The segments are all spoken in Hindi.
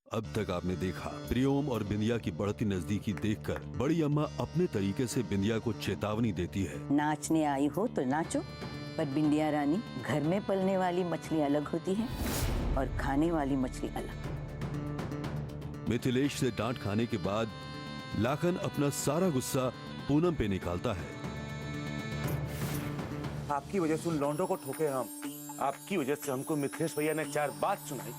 अब तक आपने देखा प्रियोम और बिंदिया की बढ़ती नजदीकी देखकर बड़ी अम्मा अपने तरीके से बिंदिया को चेतावनी देती है। नाचने आई हो तो नाचो, पर बिंदिया रानी, घर में पलने वाली मछली अलग होती है और खाने वाली मछली अलग। मिथिलेश से डांट खाने के बाद लाखन अपना सारा गुस्सा पूनम पे निकालता है। आपकी वजह से उन लौंडों को ठोके हम, आपकी वजह से हमको मिथिलेश भैया ने 4 बात सुनाई,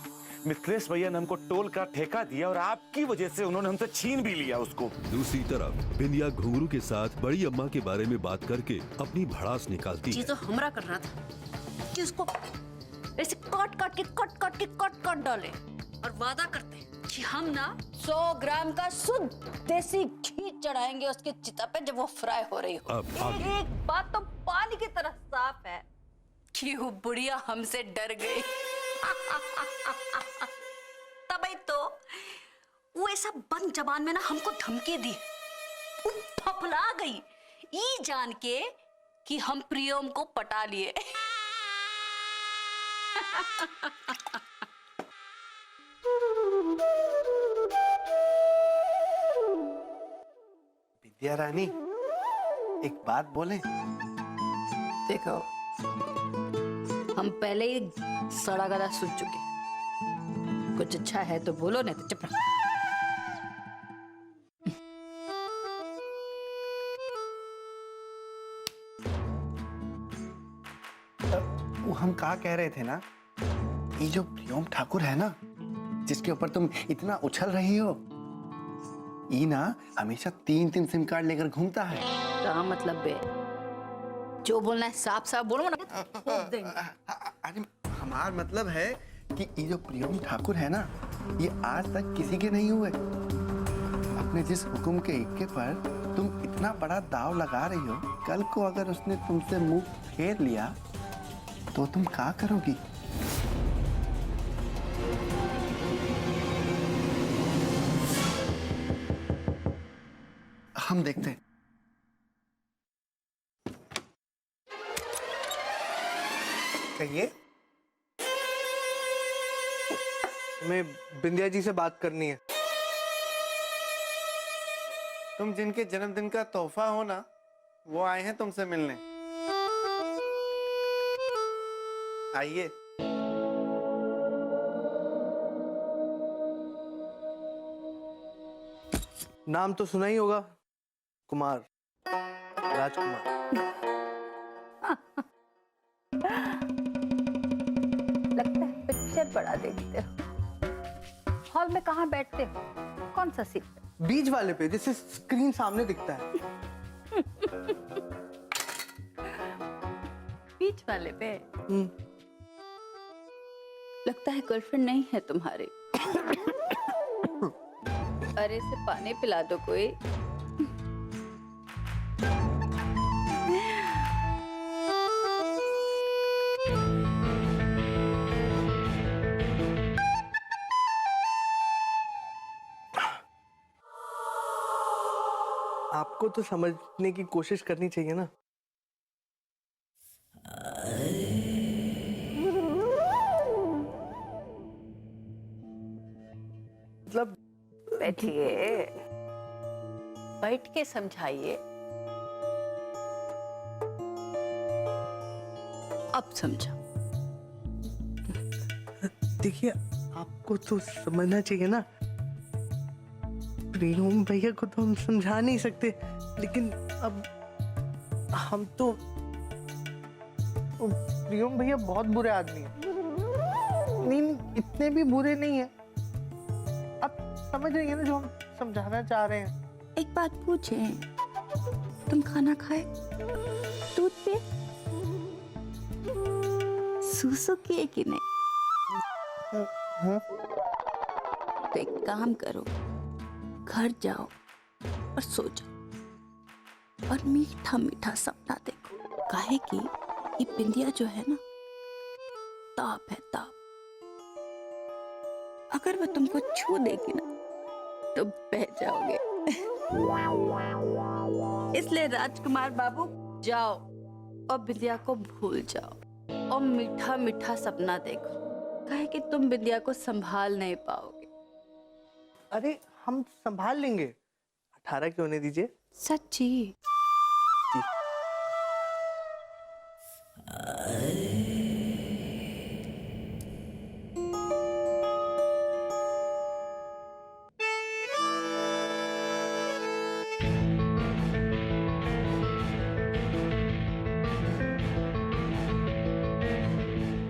मिथिलेश भैया ने हमको टोल का ठेका दिया और आपकी वजह से उन्होंने हमसे छीन भी लिया उसको। दूसरी तरफ बिंदिया घुंघरू के साथ बड़ी अम्मा के बारे में बात करके अपनी भड़ास निकालती है। तो हमरा कर रहा था कि उसको ऐसे काट डाले और वादा करते कि हम ना 100 ग्राम का शुद्ध देसी घी चढ़ाएंगे उसके चिता पे जब वो फ्राई हो रही हो। अब आगे। एक बात तो पानी की तरह साफ है कि वो बुढ़िया हमसे डर गई। तभी तो वो ऐसा बंद जबान में ना हमको धमकी दी, वो फफला गई ये जान के कि हम प्रियम को पटा लिए। विद्या रानी, एक बात बोले? देखो, हम पहले ही सड़ा गदा सुन चुके, कुछ अच्छा है तो बोलो, नहीं तो चुप रहो। वो हम कहा कह रहे थे ना, ये जो प्रियोम ठाकुर है ना, जिसके ऊपर तुम इतना उछल रही हो, ये ना हमेशा 3-3 सिम कार्ड लेकर घूमता है। क्या मतलब बे? जो बोलना है साफ साफ बोलो ना, ठोक देंगे। अरे हमारा मतलब है कि ये जो प्रियोम ठाकुर है ना, ये आज तक किसी के नहीं हुए। अपने जिस हुक्म के इक्के पर तुम इतना बड़ा दाव लगा रही हो, कल को अगर उसने तुमसे मुंह फेर लिया तो तुम क्या करोगी? हम देखते हैं। कहिए। मैं बिंदिया जी से बात करनी है। तुम जिनके जन्मदिन का तोहफा हो ना, वो आए हैं तुमसे मिलने। आइए। नाम तो सुना ही होगा, कुमार, राजकुमार। लगता है पिक्चर बड़ा देखते हो। हॉल में कहाँ बैठते हो? कौन सा सीट? बीच वाले पे, जिससे स्क्रीन सामने दिखता है। बीच वाले पे? लगता है गर्लफ्रेंड नहीं है तुम्हारी। अरे इसे पानी पिला दो कोई। आपको तो समझने की कोशिश करनी चाहिए ना। मतलब बैठिए, बैठ के समझाइए। अब समझा। देखिए, आपको तो समझना चाहिए ना। प्रियोम भैया को तो हम समझा नहीं सकते, लेकिन अब हम तो प्रियोम भैया बहुत बुरे आदमी हैं। नहीं, इतने भी बुरे नहीं हैं। आप समझ रही हैं ना जो हम समझाना चाह रहे हैं। एक बात पूछे, तुम खाना खाए, दूध पे, सूसू किए कि नहीं? हाँ? तो एक काम करो, घर जाओ और सो जाओ और मीठा मीठा सपना देखो। काहे कि ये बिंदिया जो है ना, ताप है ताप। अगर वो तुमको छू देगी ना तो बह जाओगे। इसलिए राजकुमार बाबू, जाओ और बिंदिया को भूल जाओ और मीठा मीठा सपना देखो। काहे कि तुम बिंदिया को संभाल नहीं पाओगे। अरे हम संभाल लेंगे, 18 की होने दीजिए। सच्ची? जी।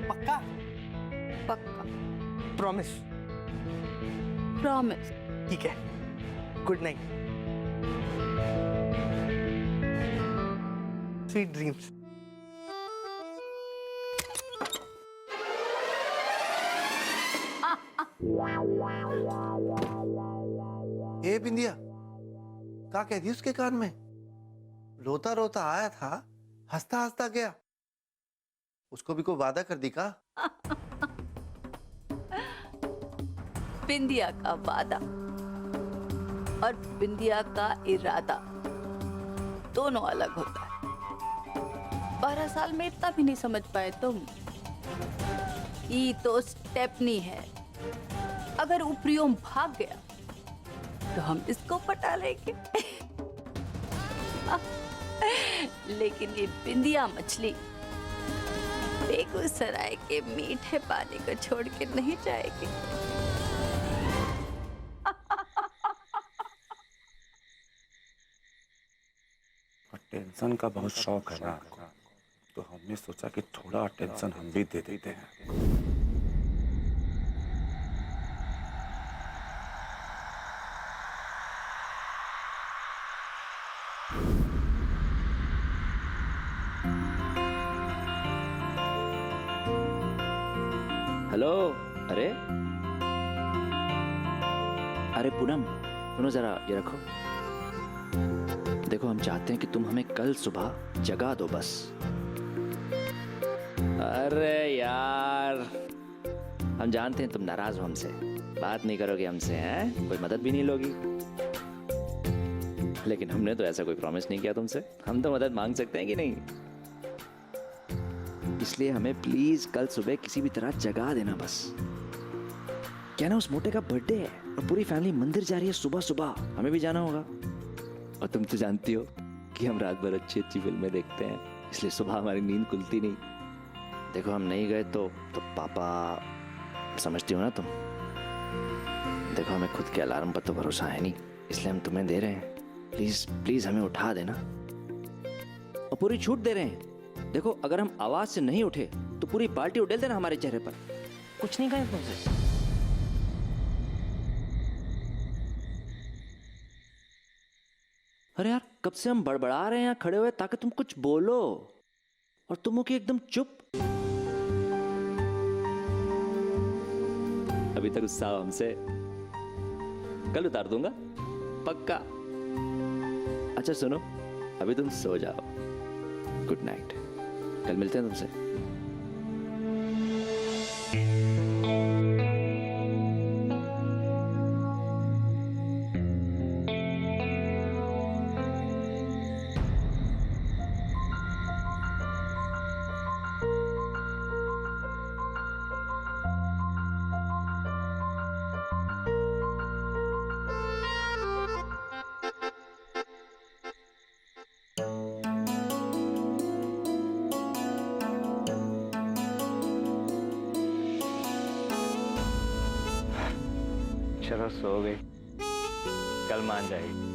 पक्का? पक्का। प्रॉमिस? प्रॉमिस। ठीक है, गुड नाइट, स्वीट ड्रीम्स। ए बिंदिया, क्या कह दी उसके कान में? रोता रोता आया था, हंसता हंसता गया। उसको भी कोई वादा कर दी का? बिंदिया का वादा और बिंदिया का इरादा दोनों अलग होता है। 12 साल में इतना भी नहीं समझ पाए तुम? ये तो स्टेपनी है। अगर उपरियों भाग गया तो हम इसको पटा लेंगे। लेकिन ये बिंदिया मछली बेगूसराय के मीठे पानी को छोड़ के नहीं जाएगी। टेंशन का बहुत शौक है ना, तो हमने सोचा कि थोड़ा टेंशन हम भी दे देते हैं। हेलो। अरे अरे पूनम, सुनो जरा, ये रखो। देखो, हम चाहते हैं कि तुम हमें कल सुबह जगा दो बस। अरे यार, हम जानते हैं तुम नाराज हो हमसे, बात नहीं करोगे हमसे, हैं? कोई मदद भी नहीं लोगी। लेकिन हमने तो ऐसा कोई प्रॉमिस नहीं किया तुमसे। हम तो मदद मांग सकते हैं कि नहीं? इसलिए हमें प्लीज कल सुबह किसी भी तरह जगा देना बस। क्या ना, उस मोटे का बर्थडे है और पूरी फैमिली मंदिर जा रही है सुबह सुबह, हमें भी जाना होगा। और तुम तो जानती हो कि हम रात भर अच्छी अच्छी फिल्में देखते हैं, इसलिए सुबह हमारी नींद खुलती नहीं। देखो, हम नहीं गए तो पापा, समझती हो ना तुम। देखो, हमें खुद के अलार्म पर तो भरोसा है नहीं, इसलिए हम तुम्हें दे रहे हैं। प्लीज प्लीज हमें उठा देना, और पूरी छूट दे रहे हैं। देखो, अगर हम आवाज से नहीं उठे तो पूरी पार्टी उड़ेल देना हमारे चेहरे पर। कुछ नहीं कहें तुमसे। अरे यार, कब से हम बड़बड़ा रहे हैं यहाँ खड़े हुए ताकि तुम कुछ बोलो, और तुम हो कि एकदम चुप। अभी तक गुस्सा हो हमसे, कल उतार दूंगा पक्का। अच्छा सुनो, अभी तुम सो जाओ, गुड नाइट, कल मिलते हैं तुमसे। चलो सो गई, कल मान जाएगी।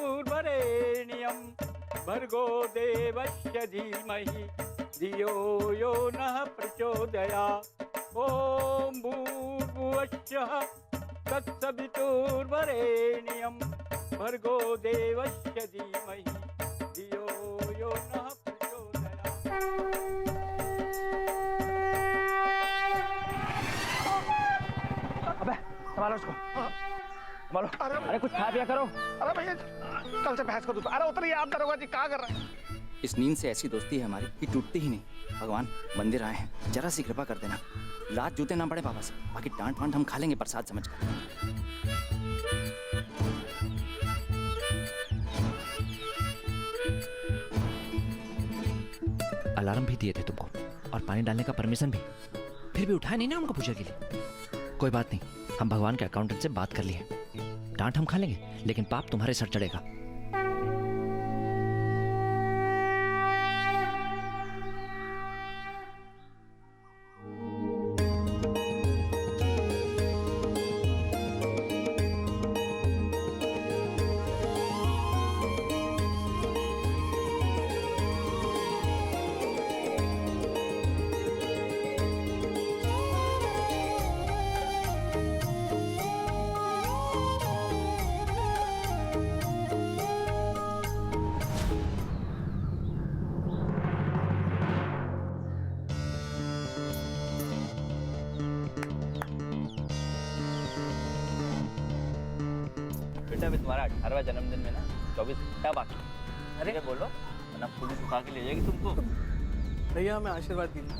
तत्सवितुर्वरेण्यं भर्गो देवस्य धीमहि धियो यो नः प्रचोदयात्। ओम भूर्भुवस्सुः तत्सवितुर्वरेण्यं भर्गो देवस्य धीमहि धियो यो नः प्रचोदयात्। अबे संभालो उसको, संभालो। अरे कुछ खा पिया करो। अरे भैया, कल से बहस कर दूँ। अरे उतरिए आप, दरोगा जी क्या कर रहे हैं? इस नींद से ऐसी दोस्ती है हमारी कि टूटती ही नहीं। भगवान मंदिर आए हैं, जरा सी कृपा कर देना, लात जूते ना पड़े पापा से, बाकी डांट वांट हम खा लेंगे प्रसाद समझ कर। अलार्म भी दिए थे तुमको और पानी डालने का परमिशन भी, फिर भी उठाया नहीं ना हमको पूजा के लिए। कोई बात नहीं, हम भगवान के अकाउंटेंट से बात कर लिए, डांट हम खा लेंगे लेकिन पाप तुम्हारे सर चढ़ेगा। बेटा अभी तुम्हारा 18वां जन्मदिन में ना 24 घंटा बाकी है। अरे बोलो वरना पुलिस उठा के ले जाएगी तुमको। भैया हमें आशीर्वाद दीजिए,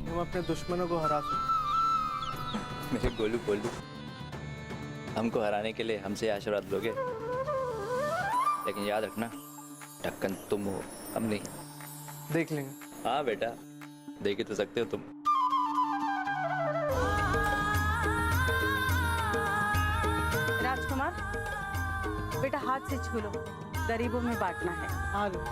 हम अपने दुश्मनों को हरा सकें। मेरे गोलू गोलू, हमको हराने के लिए हमसे आशीर्वाद लोगे, लेकिन याद रखना ढक्कन तुम हो, हम नहीं। देख लेंगे। हाँ बेटा, देख ही तो सकते हो तुम। राजकुमार बेटा हाथ से छू लो, गरीबों में बांटना है। आ जाओ।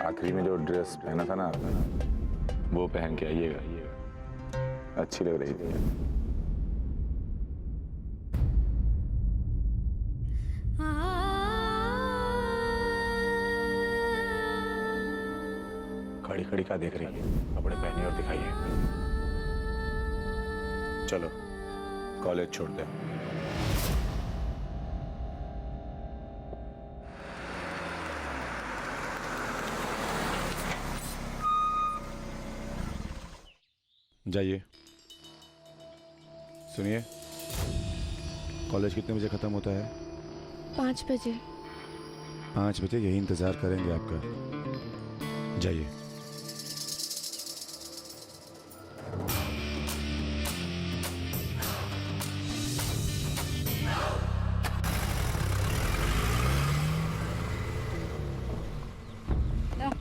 आखिरी में जो ड्रेस पहना था ना आपने, वो पहन के आइएगा, अच्छी लग रही थी। खड़ी खड़ी का देख रही है, कपड़े पहनिए और दिखाइए। चलो कॉलेज छोड़ते हैं। जाइए। सुनिए, कॉलेज कितने बजे खत्म होता है? 5 बजे। 5 बजे यही इंतजार करेंगे आपका। जाइए।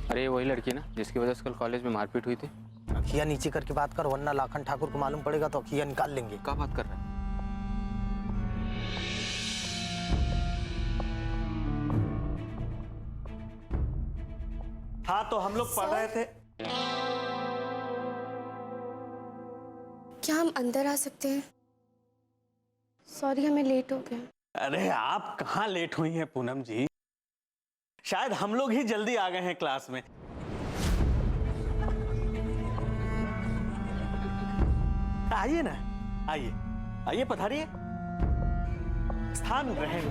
अरे वही लड़की ना जिसकी वजह से कल कॉलेज में मारपीट हुई थी। अखिया नीचे करके बात कर, वरना लाखन ठाकुर को मालूम पड़ेगा तो अखिया निकाल लेंगे। क्या बात कर रहे हैं? हाँ तो हम लोग पढ़ रहे थे। क्या हम अंदर आ सकते हैं? सॉरी हमें लेट हो गया। अरे आप कहाँ लेट हुई हैं पूनम जी, शायद हम लोग ही जल्दी आ गए हैं क्लास में। आइए ना, आइए आइए, पधारिए, स्थान ग्रहण।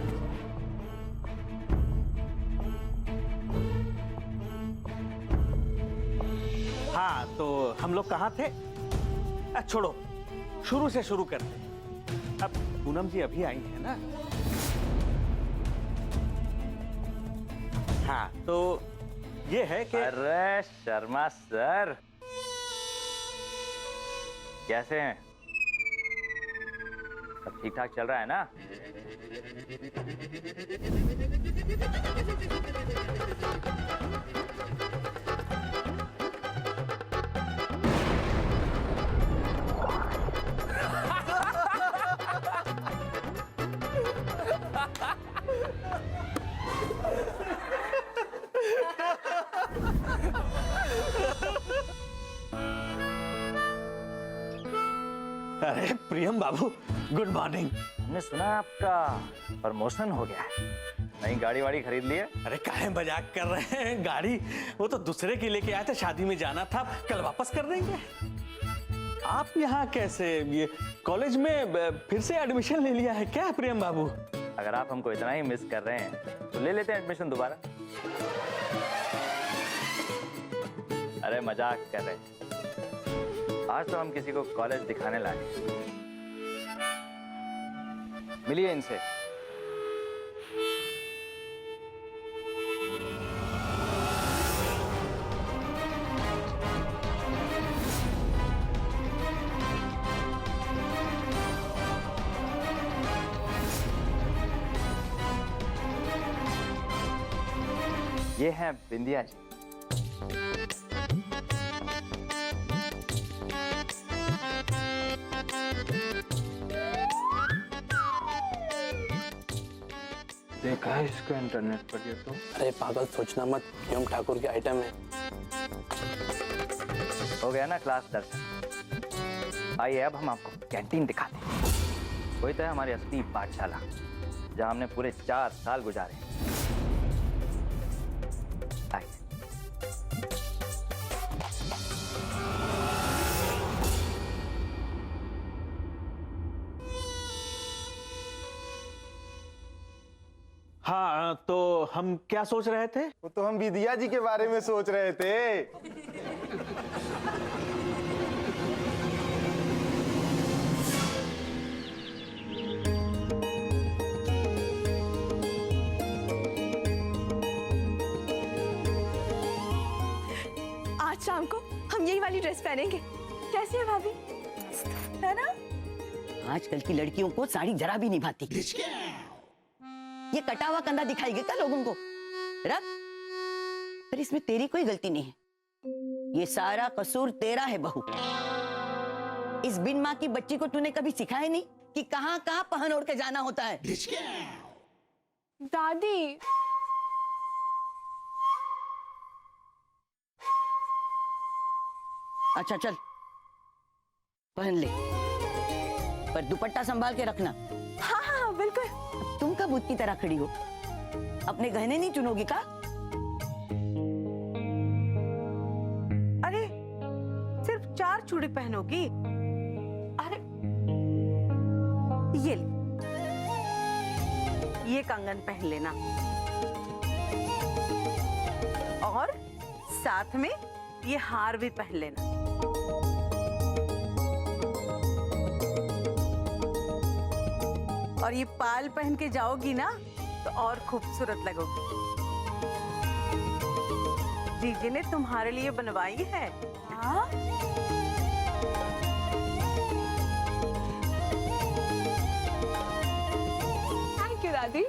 हाँ तो हम लोग कहाँ थे? छोड़ो, शुरू से शुरू करते हैं। अब पूनम जी अभी आई हैं ना। हाँ तो ये है कि अरे शर्मा सर, कैसे हैं? सब ठीक ठाक चल रहा है ना? अरे प्रियम बाबू, गुड मॉर्निंग। हमने सुना आपका प्रमोशन हो गया है, नई गाड़ी वाड़ी खरीद ली है? अरे काहे मजाक कर रहे हैं, गाड़ी वो तो दूसरे की लेके आए थे, शादी में जाना था, कल वापस कर देंगे। आप यहाँ कैसे, ये कॉलेज में फिर से एडमिशन ले लिया है क्या प्रियम बाबू? अगर आप हमको इतना ही मिस कर रहे हैं तो ले लेते हैं एडमिशन दोबारा। अरे मजाक कर रहे हैं। आज तो हम किसी को कॉलेज दिखाने लाए। मिलिए इनसे। ये हैं बिंदिया जी। देखा है इसको इंटरनेट पर ये तो। अरे पागल, सोचना मत, प्रियम ठाकुर के आइटम है। हो गया ना क्लास दर्शन। आइए अब हम आपको कैंटीन दिखाते हैं। वही तो है हमारी असली पाठशाला, जहां हमने पूरे 4 साल गुजारे। आइए। हाँ, तो हम क्या सोच रहे थे? वो तो हम विद्या जी के बारे में सोच रहे थे। आज शाम को हम यही वाली ड्रेस पहनेंगे। कैसी है भाभी? है ना? आजकल की लड़कियों को साड़ी जरा भी नहीं भाती। ये कटा हुआ कंधा दिखाएगी क्या लोगों को? रख। पर इसमें तेरी कोई गलती नहीं है। ये सारा कसूर तेरा है बहू। इस बिन माँ की बच्ची को तूने कभी सिखाया नहीं कि कहाँ कहाँ पहन ओढ़ के जाना होता है। दादी, अच्छा चल पहन ले, पर दुपट्टा संभाल के रखना। हाँ हाँ हाँ बिल्कुल। तुम कब भूत की तरह खड़ी हो? अपने गहने नहीं चुनोगी का? अरे सिर्फ 4 चूड़ी पहनोगी? अरे ये ले, ये कंगन पहन लेना और साथ में ये हार भी पहन लेना। और ये पाल पहन के जाओगी ना तो और खूबसूरत लगोगी। जीजी ने तुम्हारे लिए बनवाई है। हाँ? थैंक यू दादी।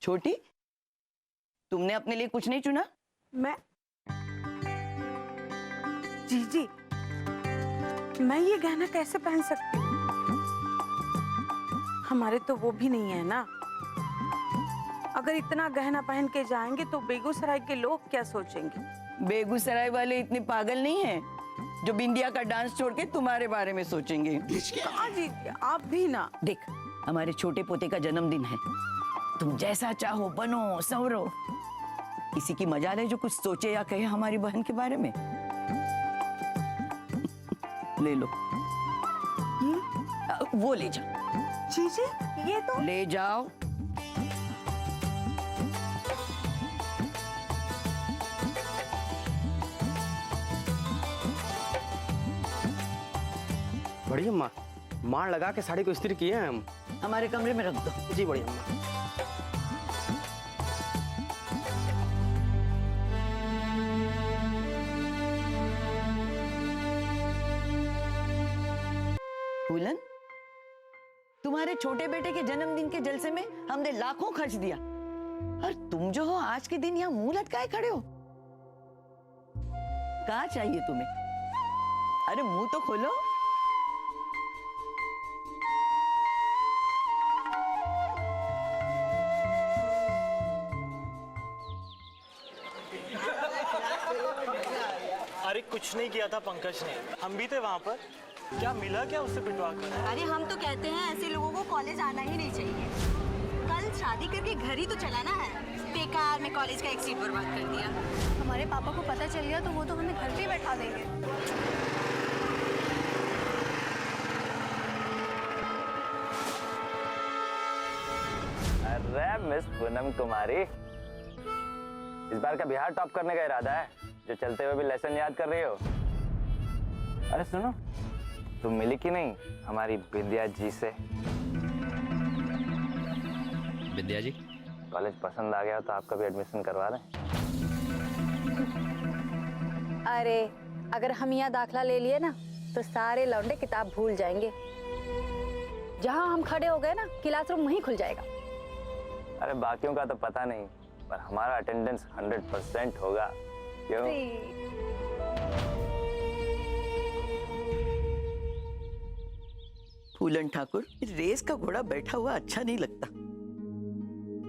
छोटी, तुमने अपने लिए कुछ नहीं चुना? मैं जीजी, मैं ये गहना कैसे पहन सकती हूँ? हमारे तो वो भी नहीं है ना। अगर इतना गहना पहन के जाएंगे तो बेगूसराय के लोग क्या सोचेंगे? बेगूसराय वाले इतने पागल नहीं हैं जो बिंदिया का डांस छोड़ के तुम्हारे बारे में सोचेंगे। कहाँ जीजी, आप भी ना। देख, हमारे छोटे पोते का जन्मदिन है। तुम जैसा चाहो बनो संवरो। किसी की मजाल है जो कुछ सोचे या कहे हमारी बहन के बारे में? ले लो। वो ले जाओ। जीजी, ये तो ले जाओ। बड़ी अम्मा, मार लगा के साड़ी को इस्त्री किए हैं हम। हमारे कमरे में रख दो। जी बड़ी अम्मा। फूलन, तुम्हारे छोटे बेटे के जन्मदिन के जलसे में हमने लाखों खर्च दिया, और तुम जो हो आज के दिन यहाँ मुंह लटकाए खड़े हो। क्या चाहिए तुम्हें? अरे मुंह तो खोलो। अरे कुछ नहीं किया था पंकज ने, हम भी थे वहाँ पर। क्या मिला क्या उससे पिटवा कर? अरे हम तो कहते हैं ऐसे लोगों को कॉलेज आना ही नहीं चाहिए। कल शादी करके घर ही तो चलाना है। बेकार में कॉलेज का एक सीट बर्बाद कर दिया। हमारे पापा को पता चल गया तो वो तो हमें घर पे बैठा देंगे। अरे मिस पूनम कुमारी, इस बार का बिहार टॉप करने का इरादा है, जो चलते हुए भी लेसन याद कर रही हो। अरे सुनो, तुम मिली कि नहीं हमारी बिंदिया जी से? विद्या जी, कॉलेज पसंद आ गया तो आपका भी एडमिशन करवा दें। अरे अगर हम यहाँ दाखला ले लिए ना तो सारे लौंडे किताब भूल जाएंगे। जहाँ हम खड़े हो गए ना, क्लासरूम वहीं खुल जाएगा। अरे बाकियों का तो पता नहीं, पर हमारा अटेंडेंस 100% होगा। क्यों? फूलन ठाकुर, रेस का घोड़ा बैठा हुआ अच्छा नहीं लगता।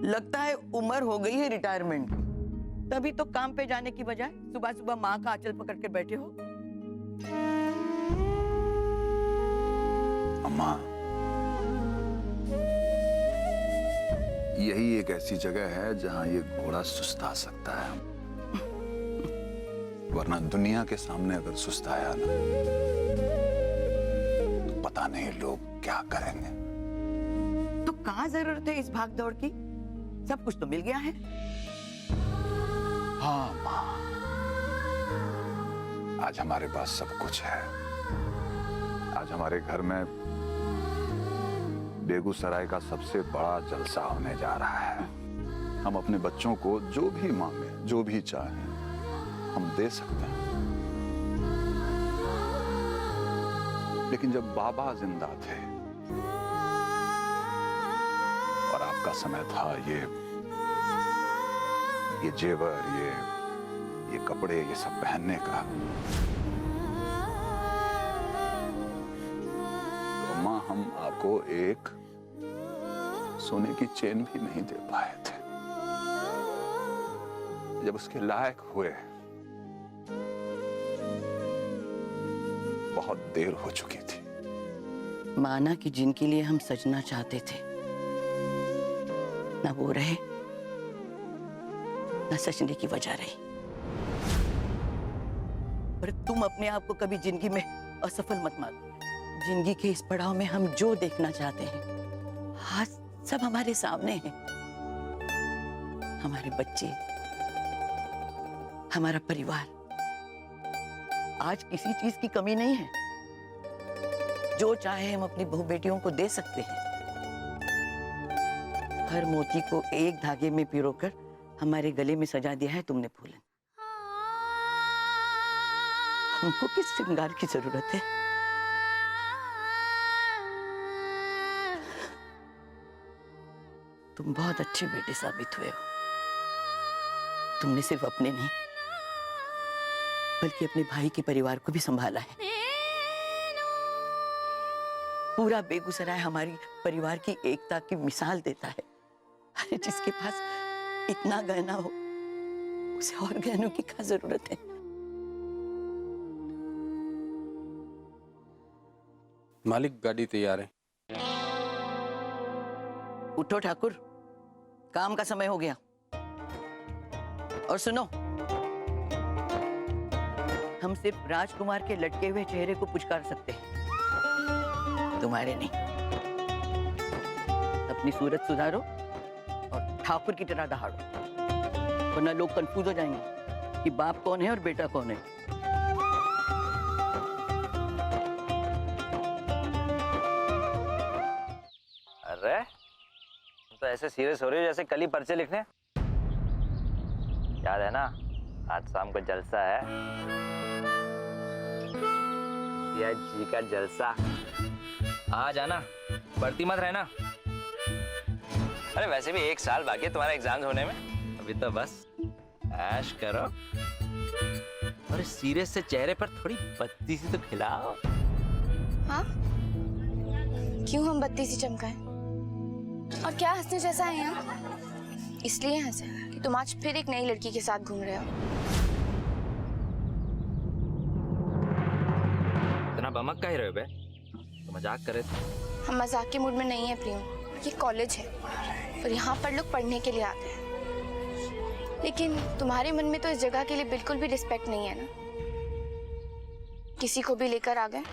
लगता है उम्र हो गई है रिटायरमेंट की, तभी तो काम पे जाने की बजाय सुबह सुबह माँ का आंचल पकड़ के बैठे हो। अम्मा, यही एक ऐसी जगह है जहां ये घोड़ा सुस्ता सकता है, वरना दुनिया के सामने अगर सुस्ताया ना तो पता नहीं लोग क्या करेंगे। तो कहाँ जरूरत है इस भाग दौड़ की? सब कुछ तो मिल गया है। हाँ माँ, आज हमारे पास सब कुछ है। आज हमारे घर में बेगूसराय का सबसे बड़ा जलसा होने जा रहा है। हम अपने बच्चों को जो भी मांगे, जो भी चाहें, हम दे सकते हैं। लेकिन जब बाबा जिंदा थे और आपका समय था ये जेवर, ये कपड़े, ये सब पहनने का, तो माँ हम आपको एक सोने की चेन भी नहीं दे पाए थे। जब उसके लायक हुए बहुत देर हो चुकी थी। माना कि जिनके लिए हम सजना चाहते थे ना वो रहे, ना सचने की वजह रही। पर तुम अपने आप को कभी जिंदगी में असफल मत मानो। जिंदगी के इस पड़ाव में हम जो देखना चाहते हैं आज सब हमारे सामने है। हमारे बच्चे, हमारा परिवार, आज किसी चीज की कमी नहीं है। जो चाहे हम अपनी बहू बेटियों को दे सकते हैं। हर मोती को एक धागे में पिरोकर हमारे गले में सजा दिया है तुमने फूलन। हमको किस श्रृंगार की जरूरत है? तुम बहुत अच्छे बेटे साबित हुए हो। तुमने सिर्फ अपने नहीं बल्कि अपने भाई के परिवार को भी संभाला है। पूरा बेगूसराय हमारी परिवार की एकता की मिसाल देता है। अरे जिसके पास इतना गहना हो उसे और गहनों की क्या जरूरत है? मालिक, गाड़ी तैयार है। उठो ठाकुर, काम का समय हो गया। और सुनो, हम सिर्फ राजकुमार के लटके हुए चेहरे को पुचकार सकते हैं, तुम्हारे नहीं। अपनी सूरत सुधारो और ठाकुर की तरह दहाड़ो, वरना लोग कंफ्यूज हो जाएंगे कि बाप कौन है और बेटा कौन है। अरे तो ऐसे सीरियस हो रही हो जैसे कल ही पर्चे लिखने। याद है ना, आज शाम को जलसा है, या जी का जलसा। आ जाना, बढ़ती मत रहना। अरे वैसे भी 1 साल बाकी है तुम्हारे एग्जाम्स होने में, अभी तो बस ऐश करो। और सीरियस से चेहरे पर थोड़ी बत्ती सी तो खिलाओ। हाँ, क्यों हम बत्ती सी चमकाएं? और क्या हंसने जैसा है यहाँ? इसलिए हंसे कि तुम आज फिर एक नई लड़की के साथ घूम रहे हो। इतना बमक का ही रहे बे? तो मजाक करे थे। हम मजाक के मूड में नहीं है प्रियम, ये कॉलेज है और यहाँ पर लोग पढ़ने के लिए आते हैं। लेकिन तुम्हारे मन में तो इस जगह के लिए बिल्कुल भी रिस्पेक्ट नहीं है ना? किसी को भी लेकर आ गए।